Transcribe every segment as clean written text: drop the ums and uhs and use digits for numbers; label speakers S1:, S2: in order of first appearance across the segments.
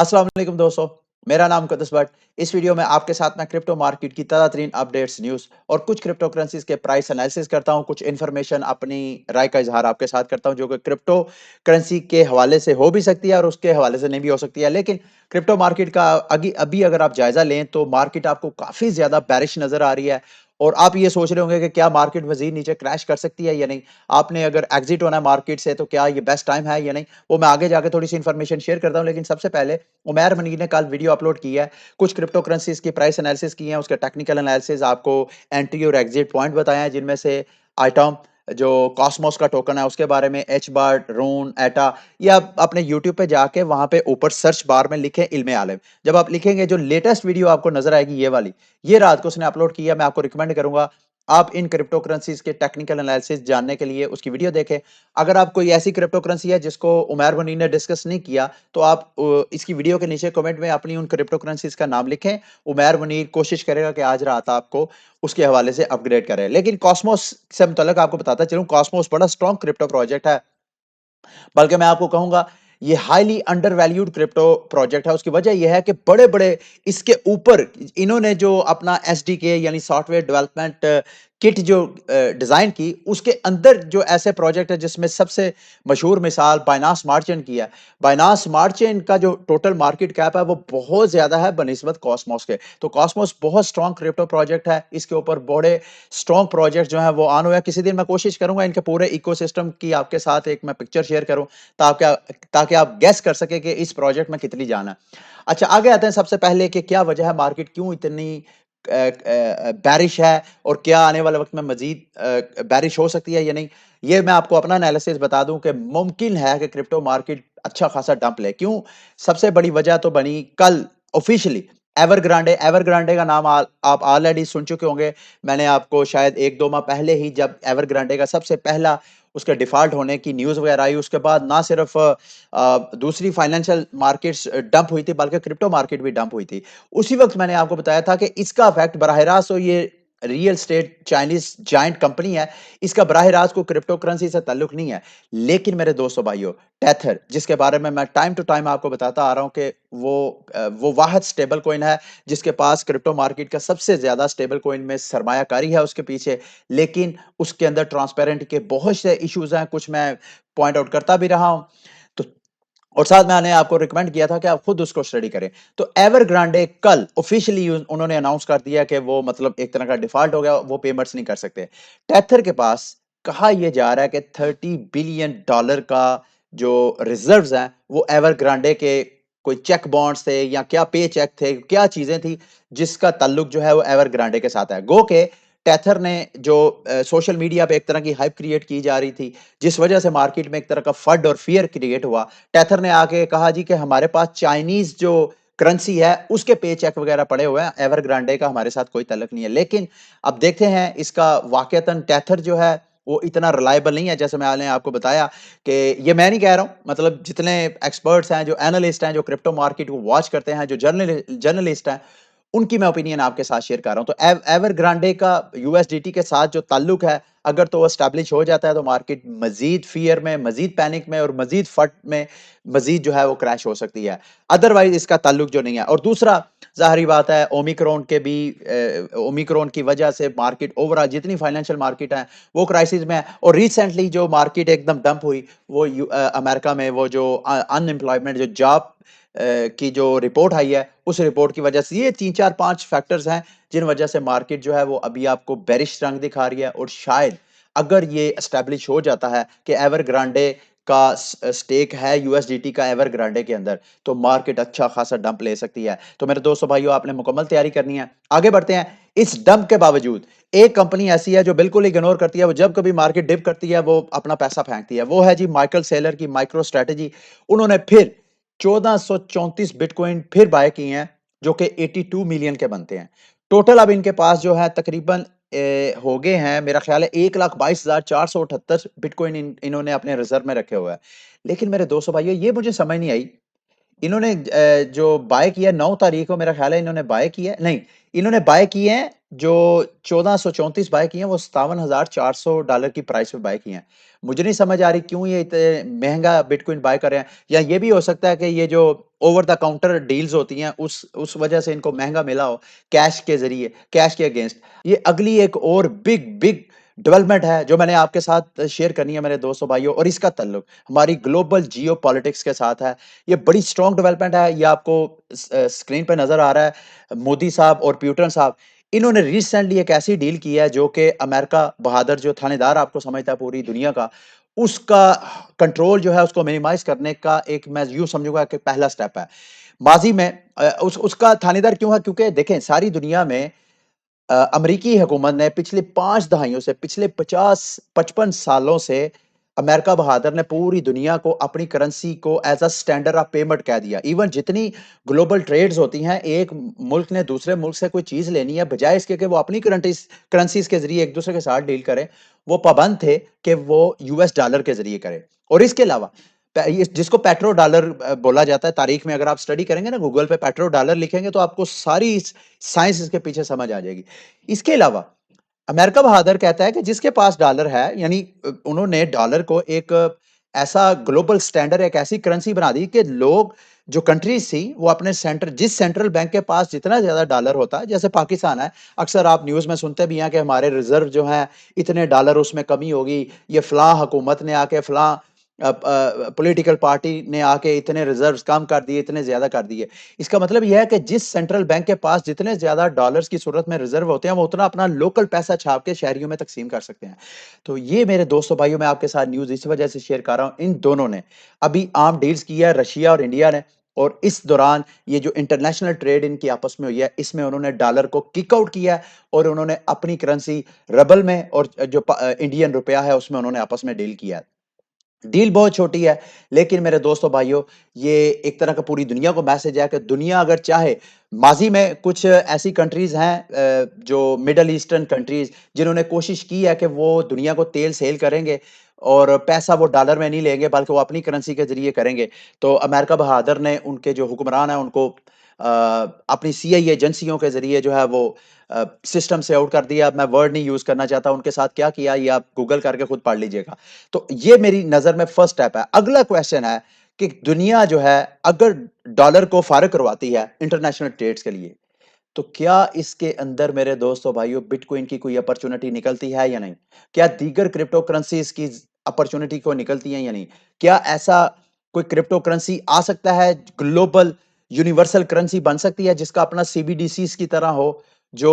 S1: अस्सलाम वालेकुम दोस्तों, मेरा नाम कदस बट। इस वीडियो में आपके साथ मैं क्रिप्टो मार्केट की ताज़ा तरीन अपडेट्स, न्यूज़ और कुछ क्रिप्टो करेंसीज़ के प्राइस एनालिसिस करता हूँ। कुछ इन्फॉर्मेशन अपनी राय का इज़हार आपके साथ करता हूँ, जो कि क्रिप्टो करेंसी के हवाले से हो भी सकती है और उसके हवाले से नहीं भी हो सकती है। लेकिन क्रिप्टो मार्केट का अगी अभी अगर आप जायज़ा लें, तो मार्केट आपको काफ़ी ज़्यादा बेरिश नज़र आ रही है और आप ये सोच रहे होंगे कि क्या मार्केट मज़ीद नीचे क्रैश कर सकती है या नहीं? आपने अगर एग्ज़िट होना है मार्केट से, तो क्या ये बेस्ट टाइम है या नहीं? वो मैं आगे जाके थोड़ी-सी इन्फॉर्मेशन शेयर करता हूँ, लेकिन सबसे पहले उमैर मनीर ने कल वीडियो अपलोड की है, कुछ क्रिप्टो करेंसीज़ की प्राइस एनालिसिस की है, उसके टेक्निकल एनालिसिस, आपको एंट्री और एग्ज़िट पॉइंट बताए हैं, जिनमें से आइटम जो कॉस्मोस का टोकन है उसके बारे में, एचबार्ट, रून, एटा, या आप अपने यूट्यूब पे जाके वहाँ पे ऊपर सर्च बार में लिखें इल्मे आलिम। जब आप लिखेंगे, जो लेटेस्ट वीडियो आपको नज़र आएगी ये वाली, ये रात को उसने अपलोड की है। मैं आपको रिकमेंड करूँगा आप इन क्रिप्टो करेंसीज़ के टेक्निकल एनालिसिस जानने के लिए उसकी वीडियो देखें। अगर आप कोई ऐसी क्रिप्टो करेंसी है जिसको उमैर मनीर ने डिस्कस नहीं किया, तो आप इसकी वीडियो के नीचे कमेंट में अपनी उन क्रिप्टो करेंसीज़ का नाम लिखें। उमैर मुनीर कोशिश करेगा कि आज रात आपको उसके हवाले से अपग्रेड करे। लेकिन कॉस्मोस से मुतल्लिक आपको बताता चलूँ, कॉस्मोस बड़ा स्ट्रॉन्ग क्रिप्टो प्रोजेक्ट है। बल्कि मैं आपको कहूँगा, ये highly under valued crypto project है। उसकी वजह ये है कि बड़े-बड़े इसके ऊपर इन्होंने जो अपना एसडीके यानी सॉफ्टवेयर डेवलपमेंट किट जो डिज़ाइन की, उसके अंदर जो ऐसे प्रोजेक्ट है जिसमें सबसे मशहूर मिसाल बाइनांस स्मार्ट चेन की है। बाइनांस स्मार्ट चेन का जो टोटल मार्केट कैप है वो बहुत ज़्यादा है बनिस्बत कॉस्मोस के। तो कॉस्मोस बहुत स्ट्रॉन्ग क्रिप्टो प्रोजेक्ट है। इसके ऊपर बड़े स्ट्रॉन्ग प्रोजेक्ट जो हैं वो ऑन हुए हैं। किसी दिन मैं कोशिश करूँगा इनके पूरे इकोसिस्टम की आपके साथ एक मैं पिक्चर शेयर करूँ, ताकि ताकि आप गेस कर सकें कि इस प्रोजेक्ट में कितनी जान है। अच्छा, आगे आते हैं सबसे पहले कि क्या वजह है, मार्केट क्यों इतनी बेरिश है और क्या आने वाले वक़्त में मज़ीद बेरिश हो सकती है या नहीं? ये मैं आपको अपना एनालिसिस बता दूँ कि मुमकिन है कि क्रिप्टो मार्केट अच्छा खासा डंप ले। क्यों? सबसे बड़ी वजह तो बनी कल ऑफिशियली एवरग्रांडे। एवरग्रांडे का नाम आप ऑलरेडी सुन चुके होंगे। मैंने आपको शायद 1-2 माह पहले ही, जब एवरग्रांडे का सबसे पहला उसके डिफ़ॉल्ट होने की न्यूज़ वगैरह आई, उसके बाद ना सिर्फ़ दूसरी फाइनेंशियल मार्केट्स डंप हुई थी, बल्कि क्रिप्टो मार्केट भी डंप हुई थी। उसी वक़्त मैंने आपको बताया था कि इसका इफ़ेक्ट बराह रास्त तो ये real estate Chinese giant company है, इसका बराह रास्त कोई क्रिप्टो करेंसी से ताल्लुक नहीं है। लेकिन मेरे दोस्तों भाइयों, टेथर, जिसके बारे में मैं टाइम टू टाइम आपको बताता आ रहा हूँ कि वो वाहिद स्टेबल कॉइन है जिसके पास क्रिप्टो मार्केट का सबसे ज़्यादा स्टेबल कॉइन में सरमायाकारी है उसके पीछे। लेकिन उसके अंदर ट्रांसपेरेंट के बहुत से इश्यूज़ हैं, कुछ मैं पॉइंट आउट करता भी रहा हूँ। तो और साथ में मैंने आपको रिकमेंड किया था कि आप खुद उसको स्टडी करें। तो एवरग्रांडे कल ऑफिशियली उन्होंने अनाउंस कर दिया कि वो मतलब एक तरह का डिफ़ॉल्ट हो गया, वो पेमेंट्स नहीं कर सकते। टेथर के पास कहा यह जा रहा है कि $30 बिलियन का जो रिज़र्व्स हैं, वो एवरग्रांडे के कोई चेक बॉन्ड्स थे या क्या पे चेक थे, क्या चीज़ें थी जिसका ताल्लुक जो है वो एवरग्रांडे के साथ है। गो के टेथर ने जो सोशल मीडिया पे एक तरह की हाइप क्रिएट की जा रही थी, जिस वजह से मार्केट में एक तरह का फड और फ़ियर क्रिएट हुआ। टेथर ने आके कहा जी कि हमारे पास चाइनीज़ जो करेंसी है, उसके पे चेक वगैरह पड़े हुए हैं, एवरग्रांडे का हमारे साथ कोई तल्लुक नहीं है। लेकिन अब देखते हैं इसका वाक़ईतन टेथर जो है वो इतना रिलायबल नहीं है, जैसे मैंने आपको बताया कि ये मैं नहीं कह रहा हूँ, मतलब जितने एक्सपर्ट्स हैं, जो एनालिस्ट हैं, जो क्रिप्टो मार्केट को वॉच करते हैं, जो जर्नलिस्ट हैं, उनकी मैं ओपिनियन आपके साथ शेयर कर रहा हूँ। तो एवरग्रांडे का यूएसडीटी के साथ जो ताल्लुक है, अगर तो वो एस्टेब्लिश हो जाता है, तो मार्केट मज़ीद फ़ियर में, मज़ीद पैनिक में और मज़ीद फट में मज़ीद जो है वो क्रैश हो सकती है। अदरवाइज़ इसका ताल्लुक जो नहीं है। और दूसरा, ज़ाहिर-सी बात है, ओमिक्रॉन की वजह से मार्केट ओवरऑल जितनी फाइनेंशियल मार्केट है, वो क्राइसिस में है। और रिसेंटली जो मार्केट एकदम डंप हुई, वो अमेरिका में वो जो अनएम्प्लॉयमेंट, जो जॉब की जो रिपोर्ट आई है, उस रिपोर्ट की वजह से ये 3, 4, 5 फैक्टर्स हैं, जिन वजह से मार्केट जो है वो अभी आपको बेरिश रंग दिखा रही है। और शायद अगर ये एस्टेब्लिश हो जाता है कि एवरग्रांडे का स्टेक है यूएसडीटी का एवरग्रांडे के अंदर, तो मार्केट अच्छा खासा डंप ले सकती है। तो मेरे दोस्तों भाइयों, आपने मुकम्मल तैयारी करनी है। आगे बढ़ते हैं। इस डंप के बावजूद एक कंपनी ऐसी है जो बिल्कुल इग्नोर करती है, वो जब कभी मार्केट डिप करती है, वो अपना पैसा फेंकती है। वो है जी माइकल सेलर की माइक्रो स्ट्रेटजी। उन्होंने फिर 1434 बिटकॉइन फिर बाय किए हैं, जो कि 82 मिलियन के बनते हैं। टोटल अब इनके पास जो है तकरीबन हो गए हैं, मेरा ख्याल है 1,22,478 बिटकॉइन इन्होंने अपने रिजर्व में रखे हुए हैं। लेकिन मेरे दोस्तों भाइयों, ये मुझे समझ नहीं आई, इन्होंने जो बाय किया 9 तारीख को मेरा ख़्याल है इन्होंने बाय किया है नहीं, इन्होंने बाय किए हैं जो 1434 बाय किए हैं वो $57,400 की प्राइस पे बाय किए हैं। मुझे नहीं समझ आ रही क्यों ये इतने महँगा बिटकॉइन बाय कर रहे हैं या ये भी हो सकता है कि ये जो ओवर द काउंटर डील्स होती हैं उस वजह से इनको महँगा मिला हो कैश के ज़रिए, कैश के अगेंस्ट। ये अगली एक और बिग बिग डेवलपमेंट है जो मैंने आपके साथ शेयर करनी है मेरे दोस्तों भाइयों और इसका ताल्लुक हमारी ग्लोबल जियोपॉलिटिक्स के साथ है। ये बड़ी स्ट्रॉन्ग डेवलपमेंट है, ये आपको स्क्रीन पे नज़र आ रहा है। मोदी साहब और प्यूटन साहब, इन्होंने रिसेंटली एक ऐसी डील की है जो कि अमेरिका बहादुर जो थानेदार आपको समझता है पूरी दुनिया का, उसका कंट्रोल जो है उसको मिनिमाइज़ करने का एक मैं यूँ समझूँगा कि पहला स्टेप है। माज़ी में उसका थानेदार क्यों है? क्योंकि देखें सारी दुनिया में अमरीकी हुकूमत ने पिछले 5 दहाइयों से, पिछले 50-55 सालों से अमेरिका बहादुर ने पूरी दुनिया को अपनी करेंसी को as a standard of payment कह दिया। इवन जितनी ग्लोबल ट्रेड्स होती हैं, एक मुल्क ने दूसरे मुल्क से कोई चीज़ लेनी है, बजाए इसके कि वो अपनी करेंसीज़ के ज़रिए एक-दूसरे के साथ डील करें, वो पाबंद थे कि वो यूएस डॉलर के ज़रिए करें। और इसके अलावा ये जिसको पेट्रो डॉलर बोला जाता है, तारीख में अगर आप स्टडी करेंगे ना गूगल पे पेट्रो डॉलर लिखेंगे तो आपको सारी साइंस इसके पीछे समझ आ जाएगी। इसके अलावा अमेरिका बहादुर कहता है कि जिसके पास डॉलर है यानी उन्होंने डॉलर को एक ऐसा ग्लोबल स्टैंडर्ड एक ऐसी करेंसी बना दी कि लोग जो कंट्रीज थी वो अपने जिस सेंट्रल बैंक के पास जितना ज्यादा डॉलर होता है जैसे पाकिस्तान है अक्सर आप न्यूज में सुनते भी हैं कि हमारे रिजर्व जो है इतने डॉलर उसमें कमी होगी ये फलां हुकूमत ने आके फलां पॉलिटिकल पार्टी ने आके इतने रिजर्व्स कम कर दिए इतने ज्यादा कर दिए इसका मतलब यह है कि जिस सेंट्रल बैंक के पास जितने ज्यादा डॉलर्स की सूरत में रिजर्व होते हैं वो उतना अपना लोकल पैसा छाप के शहरियों में तकसीम कर सकते हैं। तो ये मेरे दोस्तों भाइयों मैं आपके साथ न्यूज इस वजह से शेयर कर रहा हूं इन दोनों ने अभी आम डील्स की है रशिया और इंडिया ने और इस दौरान ये जो इंटरनेशनल ट्रेड इनकी आपस में हुई है इसमें उन्होंने डॉलर को किक आउट किया है और उन्होंने अपनी करेंसी रबल में और जो इंडियन रुपया है उसमें उन्होंने आपस में डील किया है। डील बहुत छोटी है, लेकिन मेरे दोस्तों भाइयों, ये एक तरह का पूरी दुनिया को मैसेज है कि दुनिया अगर चाहे माज़ी में कुछ ऐसी कंट्रीज़ हैं जो मिडल ईस्टर्न कंट्रीज़ जिन्होंने कोशिश की है कि वो दुनिया को तेल सेल करेंगे और पैसा वो डॉलर में नहीं लेंगे बल्कि वो अपनी करेंसी के ज़रिए करेंगे। तो अमेरिका बहादुर ने उनके जो हुक्मरान हैं उनको अपनी सीआईए एजेंसियों के ज़रिए जो है वो सिस्टम से आउट कर दिया। अब मैं वर्ड नहीं यूज़ करना चाहता उनके साथ क्या किया ये आप गूगल करके खुद पढ़ लीजिएगा। तो ये मेरी नज़र में फर्स्ट स्टेप है। अगला क्वेश्चन है कि दुनिया जो है अगर डॉलर को फ़ारिग करवाती है इंटरनेशनल ट्रेड्स के लिए, तो क्या इसके अंदर मेरे दोस्तों भाइयों बिटकॉइन की कोई अपॉर्चुनिटी निकलती है या नहीं? क्या दीगर क्रिप्टो करेंसीज़ की अपॉर्चुनिटी को निकलती है या नहीं? क्या ऐसा कोई क्रिप्टो करेंसी आ सकता है ग्लोबल यूनिवर्सल करेंसी बन सकती है जिसका अपना सीबीडीसीज़ की तरह हो जो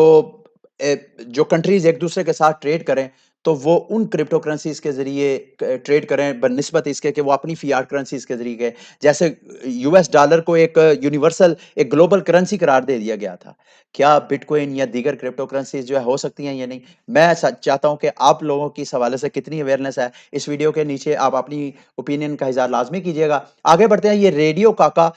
S1: जो कंट्रीज़ एक-दूसरे के साथ ट्रेड करें तो वो उन क्रिप्टो करेंसीज़ के ज़रिए ट्रेड करें बनिस्बत इसके कि वो अपनी फियाट करेंसीज़ के ज़रिए जैसे यूएस डॉलर को एक यूनिवर्सल एक ग्लोबल करेंसी करार दे दिया गया था। क्या बिटकॉइन या दीगर क्रिप्टो करेंसीज़ जो है हो सकती हैं या नहीं? मैं चाहता हूँ कि आप लोगों की इस हवाले से कितनी अवेयरनेस है, इस वीडियो के नीचे आप अपनी ओपिनियन का इज़हार लाज़मी कीजिएगा। आगे बढ़ते हैं ये रेडियो काका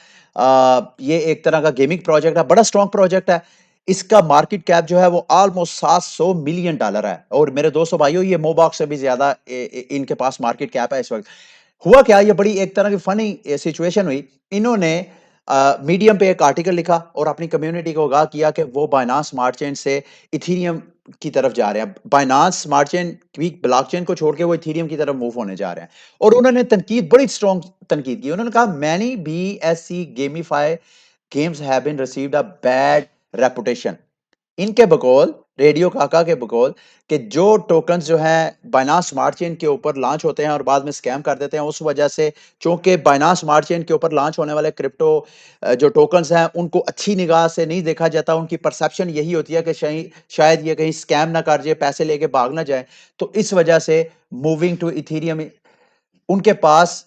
S1: ये एक तरह का गेमिंग प्रोजेक्ट है, बड़ा स्ट्रॉन्ग प्रोजेक्ट है। इसका मार्केट कैप जो है वो ऑलमोस्ट $700 मिलियन है और मेरे दोस्तों भाइयों ये मोबॉक्स से भी ज़्यादा इनके पास मार्केट कैप है इस वक़्त। हुआ क्या ये बड़ी एक तरह की फनी सिचुएशन हुई। इन्होंने मीडियम पे एक आर्टिकल लिखा और अपनी कम्युनिटी को आगाह किया कि वो बायनांस स्मार्ट चेन से इथेरियम की तरफ जा रहे हैं। बायनांस स्मार्ट चेन की ब्लॉकचेन को छोड़ के वो इथेरियम की तरफ मूव होने जा रहे हैं और उन्होंने तनकीद बड़ी स्ट्रॉन्ग तनकीद की। उन्होंने कहा many BSE gamify games have been received a bad reputation. इनके बकौल रेडियो काका के बकौल कि जो टोकन्स जो हैं बायनांस स्मार्ट चेन के ऊपर लॉन्च होते हैं और बाद में स्कैम कर देते हैं उस वजह से चूंकि बायनांस स्मार्ट चेन के ऊपर लॉन्च होने वाले क्रिप्टो जो टोकन्स हैं उनको अच्छी निगाह से नहीं देखा जाता उनकी परसेप्शन यही होती है कि शायद ये कहीं स्कैम ना कर जाए पैसे लेके भाग ना जाए तो इस वजह से मूविंग टू इथीरियम उनके पास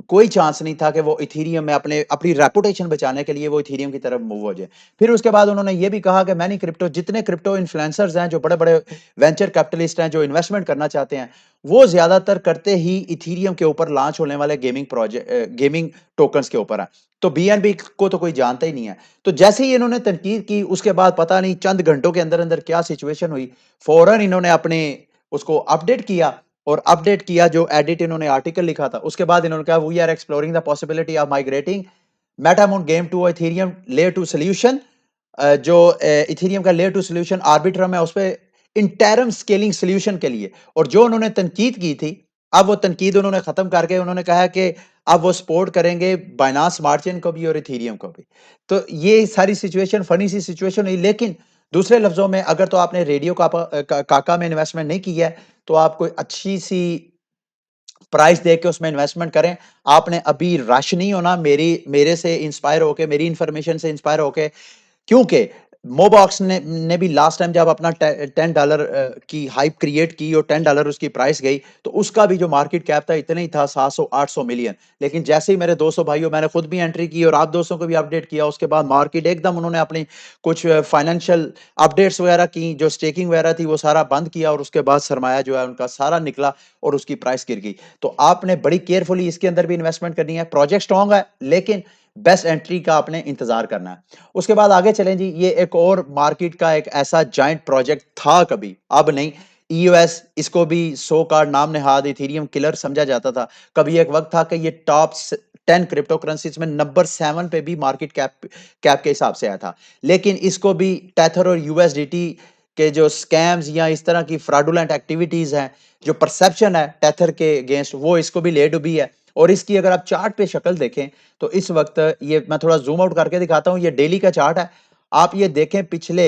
S1: कोई चांस नहीं था कि वो इथेरियम में अपने अपनी रेपुटेशन बचाने के लिए वो इथेरियम की तरफ मूव हो जाए। फिर उसके बाद उन्होंने ये भी कहा कि मैनी क्रिप्टो जितने क्रिप्टो इन्फ्लुएंसर्स हैं, जो बड़े-बड़े वेंचर कैपिटलिस्ट हैं, जो इन्वेस्टमेंट करना चाहते हैं, वो ज़्यादातर करते ही इथेरियम के ऊपर लॉन्च होने वाले गेमिंग टोकन्स के ऊपर हैं। तो बीएनबी को तो कोई जानता ही नहीं है। तो जैसे ही इन्होंने तनकीद की, उसके बाद पता नहीं चंद घंटों के अंदर-अंदर क्या सिचुएशन हुई, फौरन इन्होंने अपने उसको अपडेट किया और अपडेट किया जो एडिट इन्होंने आर्टिकल लिखा था उसके बाद इन्होंने कहा we are exploring the possibility of migrating Metamoon game to Ethereum layer 2 solution, जो इथेरियम का लेयर 2 सॉल्यूशन आर्बिट्रम है उस पे इंटरम स्केलिंग सॉल्यूशन के लिए। और जो उन्होंने तनकीद की थी, अब वो तनकीद उन्होंने खत्म करके उन्होंने कहा कि अब वो सपोर्ट करेंगे बाइनांस स्मार्ट चेन को भी और इथेरियम को भी। तो ये सारी सिचुएशन फनी सी सिचुएशन हुई, लेकिन दूसरे लफ्जों में अगर तो आपने रेडियो काका में इन्वेस्टमेंट नहीं की है, तो आप कोई अच्छी सी प्राइस देख के उसमें इन्वेस्टमेंट करें। आपने अभी रश नहीं होना, मेरे से इंस्पायर होके, मेरी इंफॉर्मेशन से इंस्पायर होके, क्योंकि मोबॉक्स ने भी लास्ट टाइम जब अपना $10 की हाइप क्रिएट की और $10 उसकी प्राइस गई, तो उसका भी जो मार्केट कैप था इतना ही था, 700-800 मिलियन। लेकिन जैसे ही मेरे 200 भाइयों, मैंने खुद भी एंट्री की और आप दोस्तों को भी अपडेट किया, उसके बाद मार्केट एकदम उन्होंने अपनी कुछ फाइनेंशियल अपडेट्स वगैरह की, जो स्टेकिंग वगैरह थी वो सारा बंद किया और उसके बाद सरमाया जो है उनका सारा निकला और उसकी प्राइस गिर गई। तो आपने बड़ी केयरफुली इसके अंदर भी इन्वेस्टमेंट करनी है। प्रोजेक्ट स्ट्रॉन्ग है, लेकिन बेस्ट एंट्री का आपने इंतजार करना है। उसके बाद आगे चलें जी, ये एक और मार्केट का एक ऐसा जाइंट प्रोजेक्ट था कभी, अब नहीं। ईओएस, इसको भी सो का नाम नेहाद इथेरियम किलर समझा जाता था। कभी एक वक्त था कि ये टॉप 10 क्रिप्टो करेंसीज में नंबर 7 पे भी मार्केट कैप के हिसाब से आया था। लेकिन इसको भी टेथर और यूएसडीटी के जो स्कैम्स या इस तरह की फ्रॉडुलेंट एक्टिविटीज हैं, जो परसेप्शन है टेथर के अगेंस्ट, वो इसको भी ले डूबी है। और इसकी अगर आप चार्ट पे शक्ल देखें, तो इस वक्त ये मैं थोड़ा जूम आउट करके दिखाता हूं, ये डेली का चार्ट है। आप ये देखें, पिछले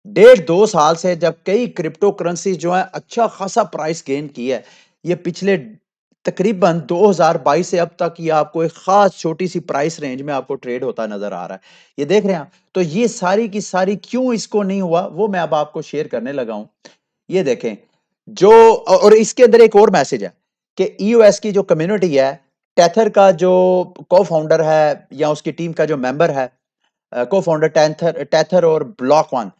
S1: 1.5-2 साल से जब कई क्रिप्टो करेंसी जो है अच्छा खासा प्राइस गेन की है, ये पिछले तकरीबन 2022 से अब तक ये आपको एक खास छोटी सी प्राइस रेंज में आपको ट्रेड होता नजर आ रहा है। ये देख रहे हैं आप? तो ये सारी की सारी क्यों इसको नहीं हुआ, वो मैं अब आपको शेयर करने लगा हूं। ये देखें, जो और इसके अंदर एक और मैसेज है कि ईओएस की जो कम्युनिटी है, टेथर का जो को फाउंडर है या उसकी टीम का जो मेंबर है, को फाउंडर टेथर और ब्लॉक वन,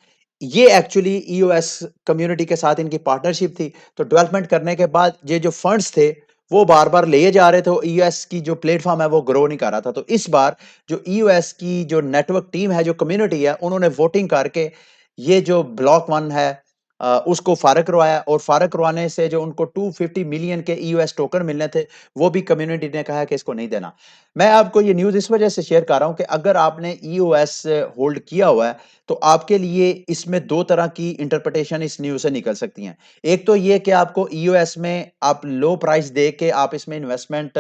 S1: ये एक्चुअली ईओएस कम्युनिटी के साथ इनकी पार्टनरशिप थी। तो डेवलपमेंट करने के बाद ये जो फंड्स थे वो बार बार लिए जा रहे थे, ईओएस की जो प्लेटफॉर्म है वो ग्रो नहीं कर रहा था। तो इस बार जो ईओएस की जो नेटवर्क टीम है, जो कम्युनिटी है, उन्होंने वोटिंग करके ये जो ब्लॉक वन है उसको फारग करवाया, और फारग करवाने से जो उनको 250 मिलियन के ईओएस टोकन मिलने थे, वो भी कम्युनिटी ने कहा कि इसको नहीं देना। मैं आपको ये न्यूज़ इस वजह से शेयर कर रहा हूं कि अगर आपने ईओएस होल्ड किया हुआ है, तो आपके लिए इसमें दो तरह की इंटरप्रिटेशन इस न्यूज़ से निकल सकती हैं। एक तो ये कि आपको ईओएस में आप लो प्राइस दे के आप इसमें इन्वेस्टमेंट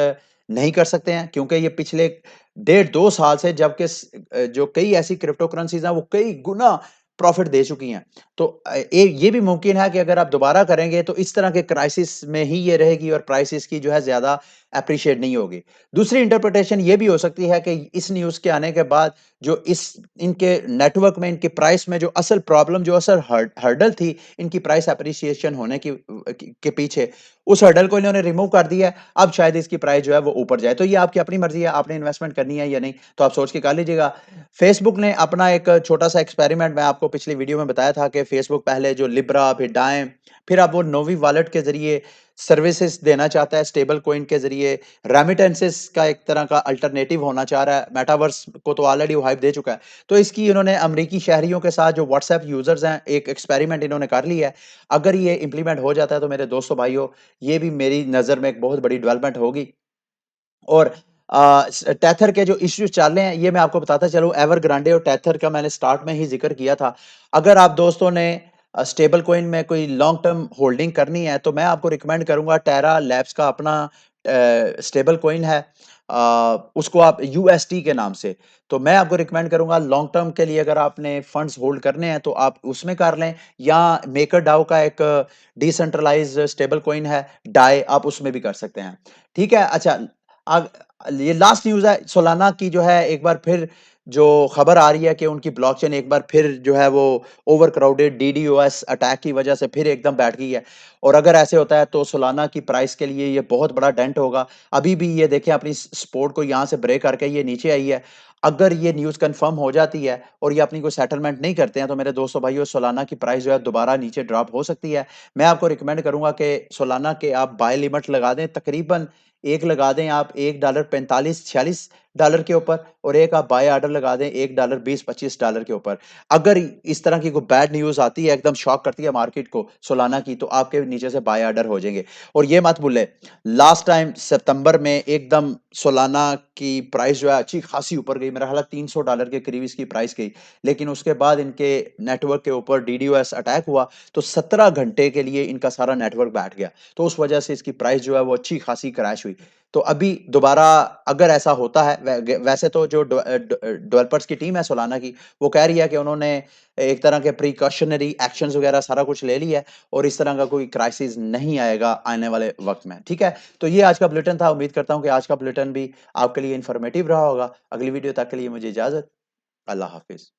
S1: नहीं कर सकते हैं, क्योंकि ये पिछले 1.5-2 साल से जबकि जो कई ऐसी क्रिप्टो करेंसीज हैं वो कई गुना प्रॉफिट दे चुकी हैं। तो ये भी मुमकिन है कि अगर आप दोबारा करेंगे तो इस तरह के क्राइसिस में ही ये रहेगी और प्राइसेस की जो है ज्यादा एप्रिशिएट नहीं होगी। दूसरी इंटरप्रिटेशन ये भी हो सकती है कि इस न्यूज़ के आने के बाद जो इस इनके नेटवर्क में, इनके प्राइस में जो असल प्रॉब्लम, जो असल हर्डल थी इनकी प्राइस एप्रिसिएशन होने के पीछे, उस हर्डल को इन्होंने रिमूव कर दिया है। अब शायद इसकी प्राइस जो है वो ऊपर जाए। तो ये आपकी अपनी मर्जी है, आपने इन्वेस्टमेंट करनी है या नहीं, तो आप सोच के कर लीजिएगा। फेसबुक ने अपना एक छोटा सा एक्सपेरिमेंट, मैं आपको पिछली वीडियो में बताया था कि फेसबुक पहले जो लिब्रा, फिर डाइम, फिर अब वो नोवी वॉलेट के जरिए सर्विसेज देना चाहता है, स्टेबल कॉइन के जरिए रेमिटेंसेस का एक तरह का अल्टरनेटिव होना चाह रहा है। मेटावर्स को तो ऑलरेडी वो हाइप दे चुका है। तो इसकी इन्होंने अमेरिकी शहरियों के साथ जो व्हाट्सएप यूजर्स हैं, एक एक्सपेरिमेंट इन्होंने कर लिया है। अगर ये इंप्लीमेंट हो जाता है तो मेरे दोस्तों भाइयों, ये भी मेरी नज़र में एक बहुत बड़ी डेवलपमेंट होगी। और टेथर के जो इश्यूज चल रहे हैं, ये मैं आपको बताता चलूं। एवरग्रांडे और टेथर का मैंने स्टार्ट में ही जिक्र किया था। अगर आप दोस्तों ने स्टेबल कॉइन में कोई लॉन्ग टर्म होल्डिंग करनी है, तो मैं आपको रिकमेंड करूंगा, टेरा लैब्स का अपना स्टेबल कॉइन है, उसको आप यूएसटी के नाम से। तो मैं आपको रिकमेंड करूंगा लॉन्ग टर्म के लिए, अगर आपने फंड्स होल्ड करने हैं तो आप उसमें कर लें, या मेकर डाओ का एक डिसेंट्रलाइज्ड स्टेबल कॉइन है, डाई, आप उसमें भी कर सकते हैं। ठीक है। अच्छा, आग, ये लास्ट न्यूज़ है, सोलाना की जो है एक बार फिर जो खबर आ रही है कि उनकी ब्लॉकचेन एक बार फिर जो है वो ओवर क्राउडेड डीडीओएस अटैक की वजह से फिर एकदम बैठ गई है। और अगर ऐसे होता है तो सोलाना की प्राइस के लिए ये बहुत बड़ा डेंट होगा। अभी भी ये देखें, अपनी सपोर्ट को यहाँ से ब्रेक करके ये नीचे आई है। अगर ये न्यूज़ कंफर्म हो जाती है और ये अपनी कोई सेटलमेंट नहीं करते हैं, तो मेरे दोस्तों भाइयों, सोलाना की प्राइस जो है दोबारा नीचे ड्रॉप हो सकती है। मैं आपको रिकमेंड करूंगा कि सोलाना के आप बाय लिमिट लगा दें, तकरीबन एक लगा दें आप $1.4546, डॉलर के ऊपर और एक आप बाय ऑर्डर लगा दें $1 $20-25 के ऊपर। अगर इस तरह की कोई बैड न्यूज़ आती है, एकदम शॉक करती है मार्केट को सोलाना की, तो आपके नीचे से बाय ऑर्डर हो जाएँगे। और ये मत भूलें, लास्ट टाइम सितंबर में एकदम सोलाना की प्राइस जो है अच्छी खासी ऊपर गई, मेरा ख्याल है $300 के करीब इसकी प्राइस गई। लेकिन उसके बाद इनके नेटवर्क के ऊपर डीडोस अटैक हुआ, तो 17 घंटे के लिए इनका सारा नेटवर्क बैठ गया। तो उस वजह से इसकी प्राइस जो है वो अच्छी खासी क्रैश हुई। तो अभी दोबारा अगर ऐसा होता है, वैसे तो जो डेवलपर्स की टीम है सोलाना की, वो कह रही है कि उन्होंने एक तरह के प्रिकॉशनरी एक्शंस वगैरह सारा कुछ ले लिया है और इस तरह का कोई क्राइसिस नहीं आएगा आने वाले वक्त में। ठीक है, तो ये आज का बुलेटिन था। उम्मीद करता हूँ कि आज का बुलेटिन भी आपके लिए इंफॉर्मेटिव रहा होगा। अगली वीडियो तक के लिए मुझे इजाजत। अल्लाह हाफिज।